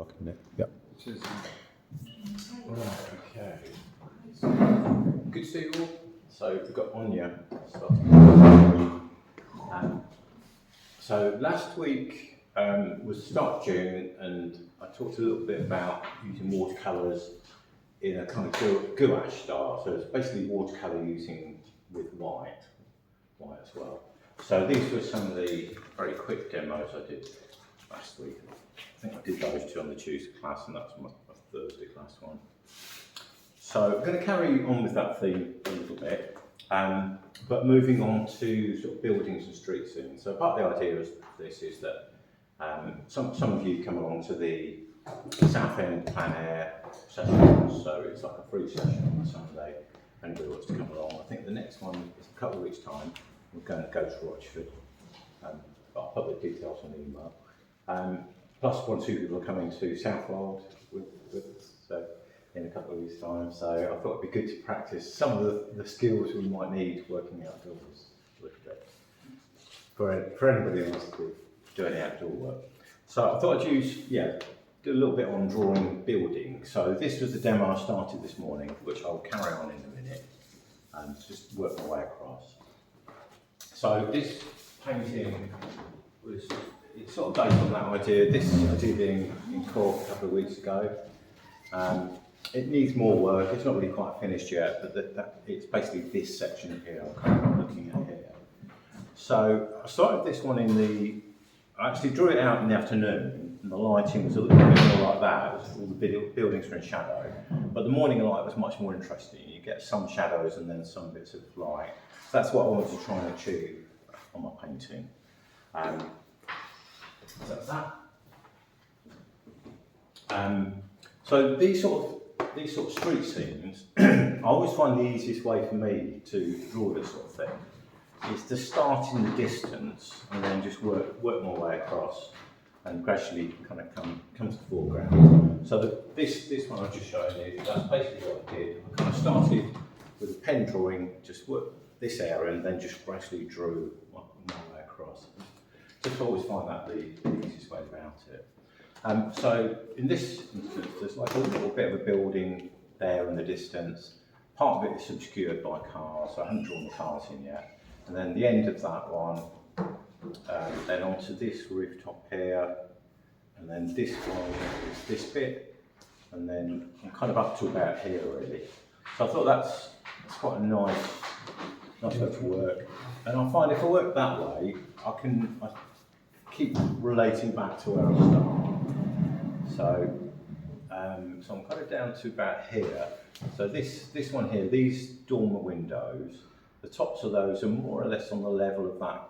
o'clock, isn't it? Yep. Right, okay. Good to see you all. So we've got Anya starting. So last week was the start of June, and I talked a little bit about using watercolours in a kind of gouache style. So it's basically watercolour using with white as well. So these were some of the very quick demos I did last week. I think I did those two on the Tuesday class, and that's my Thursday class one. So I'm going to carry on with that theme a little bit, but moving on to sort of buildings and street scenes. So part of the idea of this is that some of you come along to the Southend Plein Air session, so it's like a free session on a Sunday, and anybody wants to come along. I think the next one is a couple of weeks' time. We're going to go to Rochford. I'll put the details on the email. Plus, one or two people are coming to Southwold with us, so in a couple of weeks' time. So I thought it'd be good to practice some of the skills we might need working outdoors a little bit for anybody who wants to do any outdoor work. So I thought I'd do a little bit on drawing buildings. So this was the demo I started this morning, which I'll carry on in a minute and just work my way across. So this painting was, it's sort of based on that idea. This I did in Cork a couple of weeks ago. It needs more work. It's not really quite finished yet, but it's basically this section here I'm kind of looking at here. So I started this one I actually drew it out in the afternoon, and the lighting was a little bit more like that. It was all the buildings were in shadow, but the morning light was much more interesting. You get some shadows and then some bits of light. So that's what I wanted to try and achieve on my painting. So that's that. So these sort of street scenes, I always find the easiest way for me to draw this sort of thing is to start in the distance and then just work my way across and gradually kind of come to the foreground. So this one I've just shown you, that's basically what I did. I kind of started with a pen drawing, just worked this area and then just gradually drew my way across. Just always find that the easiest way about it. So in this instance, there's like a little bit of a building there in the distance. Part of it is obscured by cars, so I haven't drawn the cars in yet. And then the end of that one, then onto this rooftop here, and then this one is this bit, and then I'm kind of up to about here really. So I thought that's quite a nice way to work. And I find if I work that way, I keep relating back to where I start. So I'm kind of down to about here. So this one here, these dormer windows, the tops of those are more or less on the level of that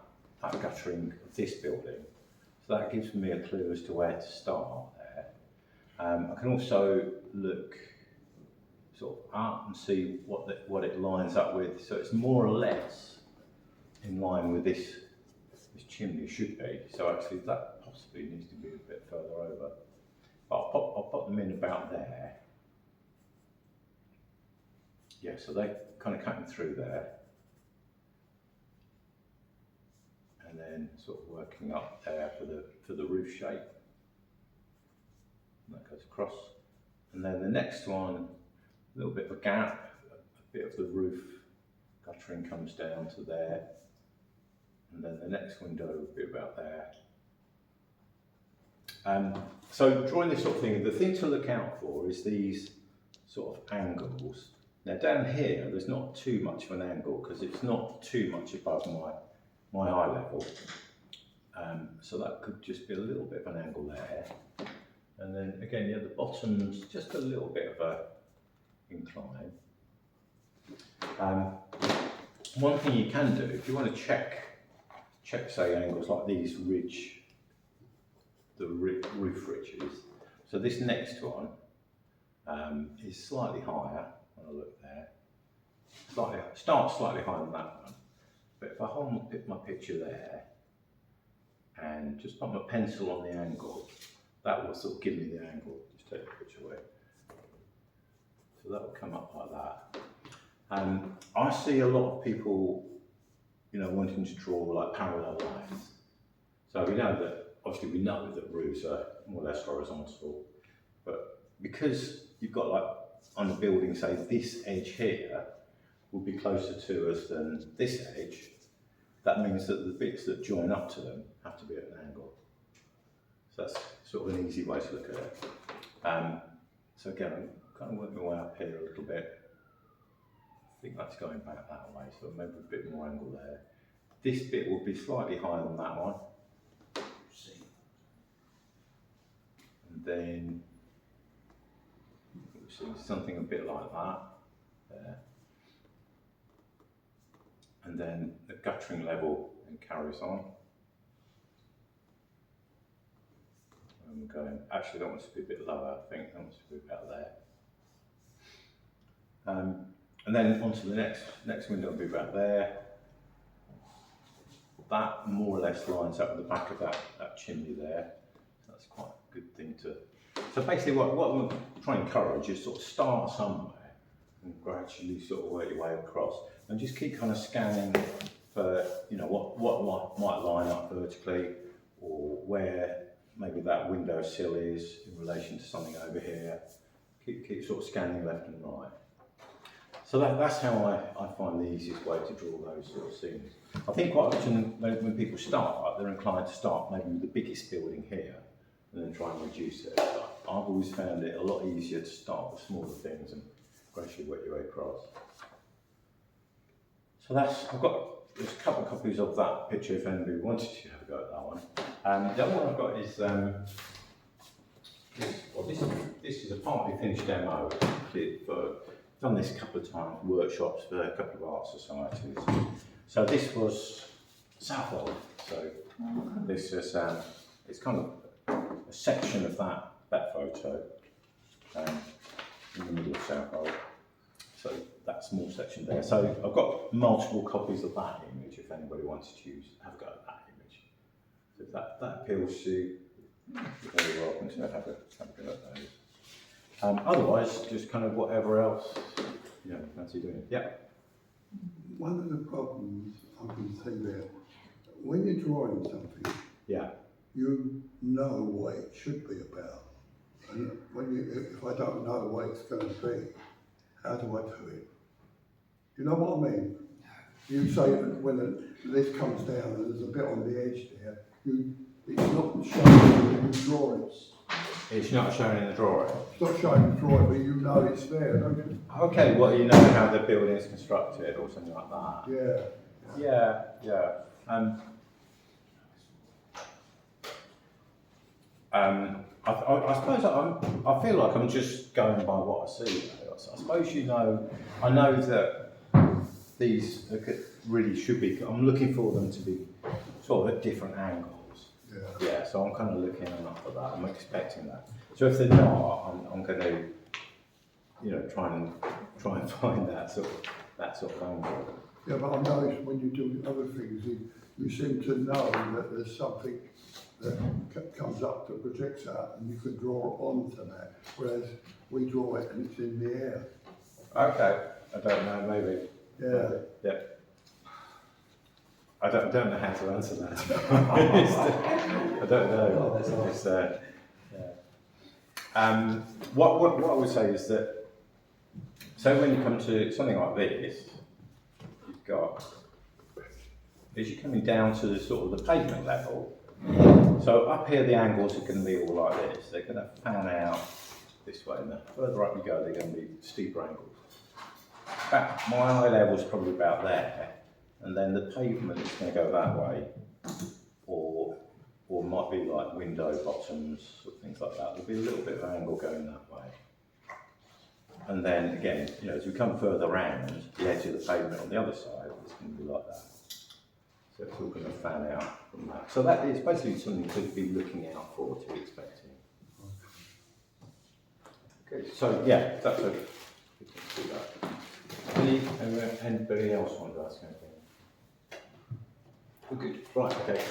guttering of this building. So that gives me a clue as to where to start there. I can also look sort of up and see what it lines up with. So it's more or less in line with this chimney should be. So actually that possibly needs to be a bit further over. But I'll put them in about there. Yeah, so they're kind of cutting through there. And then sort of working up there for the roof shape. And that goes across. And then the next one, a little bit of a gap, a bit of the roof guttering comes down to there. And then the next window will be about there. So drawing this sort of thing, the thing to look out for is these sort of angles. Now down here, there's not too much of an angle because it's not too much above my eye level. So that could just be a little bit of an angle there. And then again, the bottom's just a little bit of a incline. One thing you can do, if you want to check say angles like these the roof ridges. So this next one is slightly higher. When I look there, starts slightly higher than that one. But if I hold my picture there and just put my pencil on the angle, that will sort of give me the angle. Just take the picture away. So that will come up like that. I see a lot of people, wanting to draw like parallel lines. So we know that roofs are more or less horizontal. because you've got like on the building, say this edge here will be closer to us than this edge, that means that the bits that join up to them have to be at an angle. So that's sort of an easy way to look at it. So again, I'm kind of working my way up here a little bit. I think that's going back that way, so maybe a bit more angle there. This bit will be slightly higher than that one. And then we'll see something a bit like that there. And then the guttering level then carries on. And we're going, actually that wants to be a bit lower, I think, that wants to be about there. And then onto the next window will be about there. That more or less lines up with the back of that chimney there. So that's quite a good thing to. So basically what I'm trying to encourage is sort of start somewhere and gradually sort of work your way across. And just keep kind of scanning for, you know, what might line up vertically, or where maybe that window sill is in relation to something over here. Keep sort of scanning left and right. So that's how I find the easiest way to draw those sort of scenes. I think quite often when people start, they're inclined to start maybe with the biggest building here and then try and reduce it. But I've always found it a lot easier to start with smaller things and gradually work your way across. So there's a couple of copies of that picture if anybody wanted to have a go at that one. The other one I've got is, this is a partly finished demo. I've done this a couple of times, workshops for a couple of art societies. So this was Southwold. So this is, it's kind of a section of that photo in the middle of Southwold. So that small section there. So I've got multiple copies of that image if anybody wants to have a go at that image. So if that appeals to you, you're very welcome to have a go at those. Otherwise, just kind of whatever else, you know, fancy doing. Yeah. One of the problems I can see there, when you're drawing something, Yeah. you know what it should be about. And if I don't know what it's going to be, how do I do it? You know what I mean? You say that when this comes down and there's a bit on the edge there, it's not showing in the drawings. It's not shown in the drawing. It's not showing in the drawing, but you know it's there, don't you? Okay, well, you know how the building is constructed or something like that. Yeah. Yeah. I suppose I feel like I'm just going by what I see. I suppose I know that these really should be. I'm looking for them to be sort of at different angles. Yeah. So I'm kind of looking up for that. I'm expecting that. So if they're not, I'm going to, you know, try and find that sort of angle. Yeah, but I noticed when you do other things, you seem to know that there's something that comes up that projects out, and you can draw onto that. Whereas we draw it and it's in the air. Okay, I don't know, maybe. Yeah. Maybe. Yeah. I don't know how to answer that. I don't know. It's, what I would say is that, so when you come to something like this, you've got, as you're coming down to the sort of the pavement level, so up here the angles are going to be all like this. They're going to fan out this way, and the further up you go, they're going to be steeper angles. My eye level is probably about there, and then the pavement is going to go that way, or might be like window bottoms or things like that. There'll be a little bit of angle going that way. And then again, you know, as we come further round, the edge of the pavement on the other side is going to be like that. So it's all going to fan out from that. So that is basically something to be looking out for, to be expecting. Okay, so yeah, that's a we can do that. Anybody else want to ask anything? We're good. Right, okay.